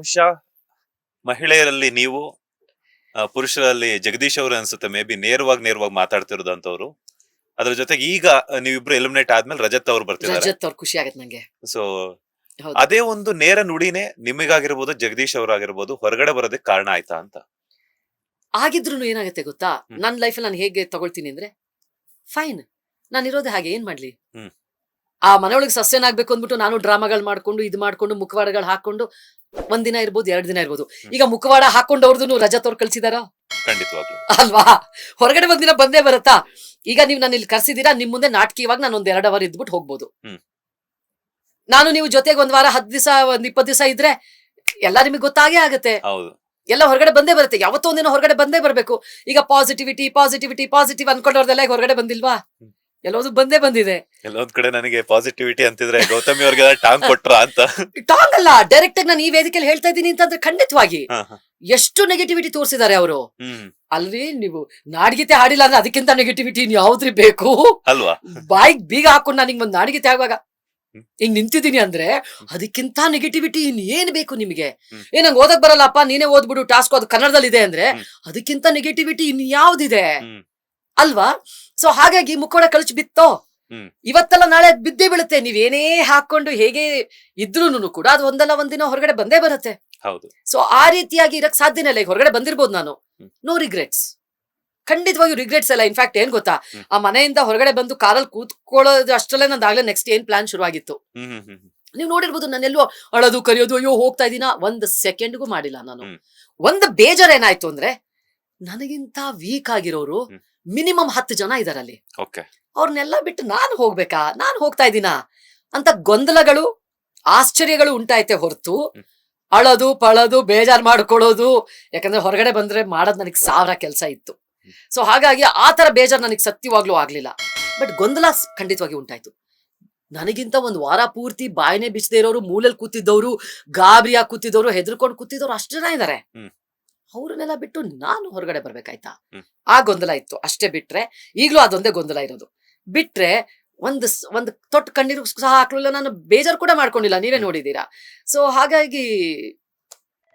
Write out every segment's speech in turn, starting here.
ಬಹುಶಃ ಮಹಿಳೆಯರಲ್ಲಿ ನೀವು, ಪುರುಷರಲ್ಲಿ ಜಗದೀಶ್ ಅವರು ಅನ್ಸುತ್ತೆ ಮೇ ಬಿ ನೇರವಾಗಿ ಮಾತಾಡ್ತಿರೋದಂತವ್ರು. ಅದ್ರ ಜೊತೆಗೆ ಈಗ ನೀವಿಬ್ರು ಎಲಿಮಿನೇಟ್ ಆದ್ಮೇಲೆ ರಜತ್ ಅವ್ರು ಬರ್ತಿದ್ದಾರೆ. ರಜತ್ ಅವ್ರು ಖುಷಿ ಆಗತ್ತೆ ನಂಗೆ. ಸೊ ಹೌದು. ಅದೇ ಒಂದು ನೇರ ನುಡಿನೇ ನಿಮಗಾಗಿರ್ಬೋದು ಜಗದೀಶ್ ಅವರಾಗಿರ್ಬೋದು ಹೊರಗಡೆ ಬರೋದಕ್ಕೆ ಕಾರಣ ಆಯ್ತಾ ಅಂತ. ಆಗಿದ್ರು ಏನಾಗುತ್ತೆ ಗೊತ್ತಾ, ನನ್ನ ಲೈಫಲ್ಲಿ ನಾನು ಹೇಗೆ ತಗೊಳ್ತೀನಿ ಅಂದ್ರೆ, ಫೈನ್, ನಾನು ಇರೋದೇ ಹಾಗೆ, ಏನ್ ಮಾಡ್ಲಿ. ಆ ಮನೆಯೊಳಗೆ ಸಸ್ಯನಾಗ್ಬೇಕು ಅಂದ್ಬಿಟ್ಟು ನಾನು ಡ್ರಾಮಾಗಳು ಮಾಡ್ಕೊಂಡು ಇದು ಮಾಡ್ಕೊಂಡು ಮುಖವಾಡಗಳು ಹಾಕೊಂಡು ಒಂದಿನ ಇರ್ಬೋದು 2 ದಿನ ಇರ್ಬೋದು. ಈಗ ಮುಖವಾಡ ಹಾಕೊಂಡವ್ರದ್ದು ರಜತ್ ಅವ್ರು ಕಳ್ಸಿದಾರ ಖಂಡಿತವಾಗ್ಲು ಅಲ್ವಾ. ಹೊರಗಡೆ ಒಂದಿನ ಬಂದೇ ಬರುತ್ತಾ. ಈಗ ನೀವು ನಾನು ಇಲ್ಲಿ ಕರ್ಸಿದೀರಾ, ನಿಮ್ ಮುಂದೆ ನಾಟಕೀಯವಾಗಿ ನಾನು ಒಂದ್ 2 ಅವರ್ ಇದ್ಬಿಟ್ಟು ಹೋಗ್ಬೋದು. ನಾನು ನೀವು ಜೊತೆಗೆ 1 ವಾರ 10 ದಿವಸ 20 ದಿವಸ ಇದ್ರೆ ಎಲ್ಲ ನಿಮಗೆ ಗೊತ್ತಾಗೇ ಆಗತ್ತೆ. ಎಲ್ಲ ಹೊರಗಡೆ ಬಂದೇ ಬರುತ್ತೆ. ಯಾವತ್ತೋ ಒಂದಿನ ಹೊರಗಡೆ ಬಂದೇ ಬರ್ಬೇಕು. ಈಗ ಪಾಸಿಟಿವ್ ಅನ್ಕೊಂಡವ್ರದೆಲ್ಲ ಹೊರಗಡೆ ಬಂದಿಲ್ವಾ, ಎಲ್ಲೋದು ಬಂದೇ ಬಂದಿದೆ. ಎಲ್ಲೊಂದ್ ಕಡೆ ನನಗೆ ಪಾಸಿಟಿವಿಟಿ ಅಂತಿದ್ರೆ ಗೌತಮಿ ಅವ್ರಿಗೆ ಟಾಂಗ್ ಕೊಟ್ರ ಅಂತ. ಟಾಂಗ್ ಅಲ್ಲ, ಡೈರೆಕ್ಟ್ ಆಗಿ ನಾನು ಈ ವೇದಿಕೆಯಲ್ಲಿ ಹೇಳ್ತಾ ಇದ್ದೀನಿ ಅಂತಂದ್ರೆ ಖಂಡಿತವಾಗಿ ಎಷ್ಟು ನೆಗೆಟಿವಿಟಿ ತೋರಿಸಿದ್ದಾರೆ ಅವರು. ಅಲ್ರಿ, ನೀವು ನಾಡಿಗೀತೆ ಹಾಡಿಲ್ಲ ಅಂದ್ರೆ ಅದಕ್ಕಿಂತ ನೆಗೆಟಿವಿಟಿ ಯಾವ್ದ್ರಿ ಬೇಕು ಅಲ್ವಾ. ಬಾಯಿಗೆ ಬೀಗ ಹಾಕೊಂಡು ನಾನು ಹಿಂಗ್ ಒಂದ್ ನಾಡಿಗೀತೆ ಆಗುವಾಗ ಹಿಂಗ್ ನಿಂತಿದ್ದೀನಿ ಅಂದ್ರೆ ಅದಕ್ಕಿಂತ ನೆಗೆಟಿವಿಟಿ ಏನ್ ಬೇಕು ನಿಮಗೆ. ನಂಗೆ ಓದಕ್ ಬರಲ್ಲಪ್ಪ, ನೀನೇ ಓದ್ಬಿಡು, ಟಾಸ್ಕ್ ಅದು ಕನ್ನಡದಲ್ಲಿ ಇದೆ ಅಂದ್ರೆ ಅದಕ್ಕಿಂತ ನೆಗೆಟಿವಿಟಿ ಇನ್ ಯಾವ್ದಿದೆ ಅಲ್ವಾ. ಸೊ ಹಾಗಾಗಿ ಮುಖವಾಡ ಕಳ್ಸಿ ಬಿತ್ತೋ, ಇವತ್ತಲ್ಲ ನಾಳೆ ಬಿದ್ದೇ ಬೀಳುತ್ತೆ. ನೀವೇನೇ ಹಾಕೊಂಡು ಹೇಗೆ ಇದ್ರೂನು ಕೂಡ ಅದು ಒಂದಲ್ಲ ಒಂದಿನ ಹೊರಗಡೆ ಬಂದೇ ಬರುತ್ತೆ. ಸೊ ಆ ರೀತಿಯಾಗಿ ಇರಕ್ ಸಾಧ್ಯನೇ ಇಲ್ಲ. ಈಗ ಹೊರಗಡೆ ಬಂದಿರ್ಬೋದು ನಾನು, ನೋ ರಿಗ್ರೆಟ್ಸ್, ಖಂಡಿತವಾಗಿಯೂ ರಿಗ್ರೆಟ್ಸ್ ಎಲ್ಲ. ಇನ್ಫ್ಯಾಕ್ಟ್ ಏನ್ ಗೊತ್ತಾ, ಆ ಮನೆಯಿಂದ ಹೊರಗಡೆ ಬಂದು ಕಾರಲ್ಲಿ ಕೂತ್ಕೊಳ್ಳೋದು ಅಷ್ಟರಲ್ಲೇ ನಂದಾಗ್ಲೇ ನೆಕ್ಸ್ಟ್ ಏನ್ ಪ್ಲಾನ್ ಶುರುವಾಗಿತ್ತು. ನೀವು ನೋಡಿರ್ಬೋದು, ನಾನೆಲ್ಲೋ ಅಳೋದು ಕರಿಯೋದು, ಅಯ್ಯೋ ಹೋಗ್ತಾ ಇದೀನ, 1 ಸೆಕೆಂಡ್ಗೂ ಮಾಡಿಲ್ಲ ನಾನು. ಒಂದು ಬೇಜಾರ್ ಏನಾಯ್ತು ಅಂದ್ರೆ, ನನಗಿಂತ ವೀಕ್ ಆಗಿರೋರು ಮಿನಿಮಮ್ 10 ಜನ ಇದಾರೆ ಅಲ್ಲಿ. ಅವ್ರನ್ನೆಲ್ಲ ಬಿಟ್ಟು ನಾನು ಹೋಗ್ಬೇಕಾ, ನಾನು ಹೋಗ್ತಾ ಇದ್ದೀನಾ ಅಂತ ಗೊಂದಲಗಳು ಆಶ್ಚರ್ಯಗಳು ಉಂಟಾಯ್ತೆ ಹೊರತು ಅಳೋದು ಪಳೋದು ಬೇಜಾರ್ ಮಾಡ್ಕೊಳ್ಳೋದು. ಯಾಕಂದ್ರೆ ಹೊರಗಡೆ ಬಂದ್ರೆ ಮಾಡೋದ್ ನನಗ್ 1000 ಕೆಲಸ ಇತ್ತು. ಸೊ ಹಾಗಾಗಿ ಆ ತರ ಬೇಜಾರ್ ನನಗೆ ಸತ್ಯವಾಗ್ಲೂ ಆಗ್ಲಿಲ್ಲ. ಬಟ್ ಗೊಂದಲ ಖಂಡಿತವಾಗಿ ಉಂಟಾಯ್ತು. ನನಗಿಂತ 1 ವಾರ ಪೂರ್ತಿ ಬಾಯಿನೇ ಬಿಚ್ಚದೇ ಇರೋರು, ಮೂಲೆಯಲ್ಲಿ ಕೂತಿದ್ದವರು, ಗಾಬರಿಯಾಗಿ ಕೂತಿದ್ದವರು, ಹೆದರ್ಕೊಂಡು ಕೂತಿದ್ದವ್ರು ಅಷ್ಟು ಜನ ಇದಾರೆ. ಅವ್ರನ್ನೆಲ್ಲ ಬಿಟ್ಟು ನಾನು ಹೊರಗಡೆ ಬರ್ಬೇಕಾಯ್ತಾ, ಆ ಗೊಂದಲ ಇತ್ತು ಅಷ್ಟೇ. ಬಿಟ್ರೆ ಈಗ್ಲೂ ಅದೊಂದೇ ಗೊಂದಲ ಇರೋದು. ಬಿಟ್ರೆ ಒಂದು ತೊಟ್ಟು ಕಣ್ಣೀರು ಸಹ ಹಾಕ್ಲಿಲ್ಲ, ನಾನು ಬೇಜಾರು ಕೂಡ ಮಾಡ್ಕೊಂಡಿಲ್ಲ, ನೀವೇ ನೋಡಿದೀರಾ. ಸೊ ಹಾಗಾಗಿ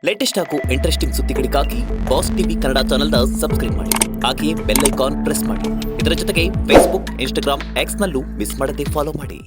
ಲೇಟೆಸ್ಟ್ ಹಾಗೂ ಇಂಟ್ರೆಸ್ಟಿಂಗ್ ಸುದ್ದಿಗಳಿಗಾಗಿ ಬಾಸ್ ಟಿವಿ ಕನ್ನಡ ಚಾನೆಲ್ನ ಸಬ್ಸ್ಕ್ರೈಬ್ ಮಾಡಿ, ಹಾಗೆಯೇ ಬೆಲ್ ಐಕಾನ್ ಪ್ರೆಸ್ ಮಾಡಿ. ಇದರ ಜೊತೆಗೆ ಫೇಸ್ಬುಕ್, ಇನ್ಸ್ಟಾಗ್ರಾಮ್, ಎಕ್ಸ್ ನಲ್ಲೂ ಮಿಸ್ ಮಾಡದೆ ಫಾಲೋ ಮಾಡಿ.